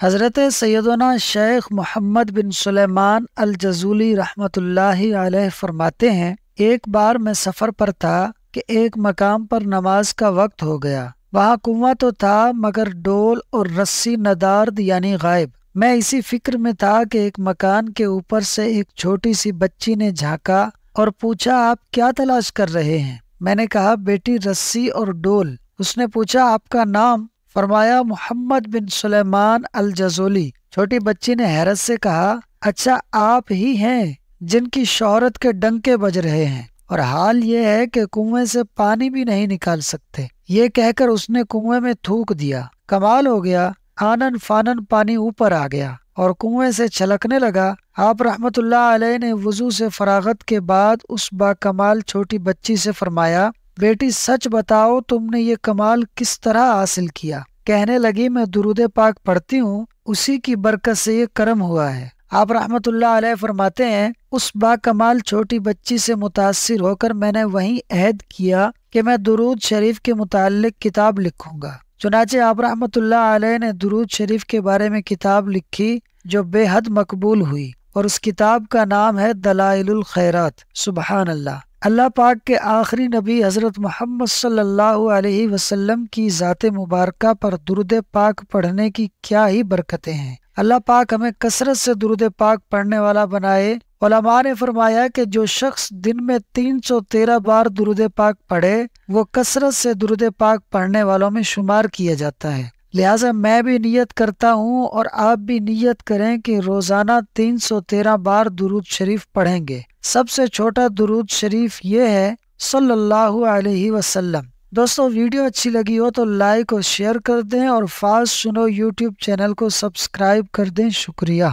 حضرت سیدنا شیخ محمد بن سلیمان الجزولی رحمۃ اللہ علیہ فرماتے ہیں، ایک بار میں سفر پر تھا کہ ایک مقام پر نماز کا وقت ہو گیا۔ وہاں کنواں تو تھا مگر ڈول اور رسی ندارد یعنی غائب۔ میں اسی فکر میں تھا کہ ایک مکان کے اوپر سے ایک چھوٹی سی بچی نے جھانکا اور پوچھا، آپ کیا تلاش کر رہے ہیں؟ میں نے کہا، بیٹی رسی اور ڈول۔ اس نے پوچھا، آپ کا نام؟ فرمایا، محمد بن سلیمان الجزولی۔ چھوٹی بچی نے حیرت سے کہا، اچھا آپ ہی ہیں جن کی شہرت کے ڈنکے بج رہے ہیں، اور حال یہ ہے کہ کنویں سے پانی بھی نہیں نکال سکتے۔ یہ کہہ کر اس نے کنویں میں تھوک دیا۔ کمال ہو گیا، آنن فانن پانی اوپر آ گیا اور کنویں سے چھلکنے لگا۔ آپ رحمت اللہ علیہ نے وضو سے فراغت کے بعد اس با کمال چھوٹی بچی سے فرمایا، بیٹی سچ بتاؤ تم نے یہ کمال کس طرح حاصل کیا؟ کہنے لگی، میں درود پاک پڑھتی ہوں، اسی کی برکت سے یہ کرم ہوا ہے۔ آپ رحمت اللہ علیہ فرماتے ہیں، اس با کمال چھوٹی بچی سے متاثر ہو کر میں نے وہیں عہد کیا کہ میں درود شریف کے متعلق کتاب لکھوں گا۔ چنانچہ آپ رحمت اللہ علیہ نے درود شریف کے بارے میں کتاب لکھی جو بے حد مقبول ہوئی، اور اس کتاب کا نام ہے دلائل الخیرات۔ سبحان اللہ۔ اللہ پاک کے آخری نبی حضرت محمد صلی اللہ علیہ وسلم کی ذات مبارکہ پر درود پاک پڑھنے کی کیا ہی برکتیں ہیں۔ اللہ پاک ہمیں کثرت سے درود پاک پڑھنے والا بنائے۔ علماء نے فرمایا کہ جو شخص دن میں 313 بار درود پاک پڑھے وہ کثرت سے درود پاک پڑھنے والوں میں شمار کیا جاتا ہے۔ لہٰذا میں بھی نیت کرتا ہوں اور آپ بھی نیت کریں کہ روزانہ 313 بار درود شریف پڑھیں گے۔ سب سے چھوٹا درود شریف یہ ہے، صلی اللہ علیہ وسلم۔ دوستو، ویڈیو اچھی لگی ہو تو لائک اور شیئر کر دیں، اور فاسٹ سنو یوٹیوب چینل کو سبسکرائب کر دیں۔ شکریہ۔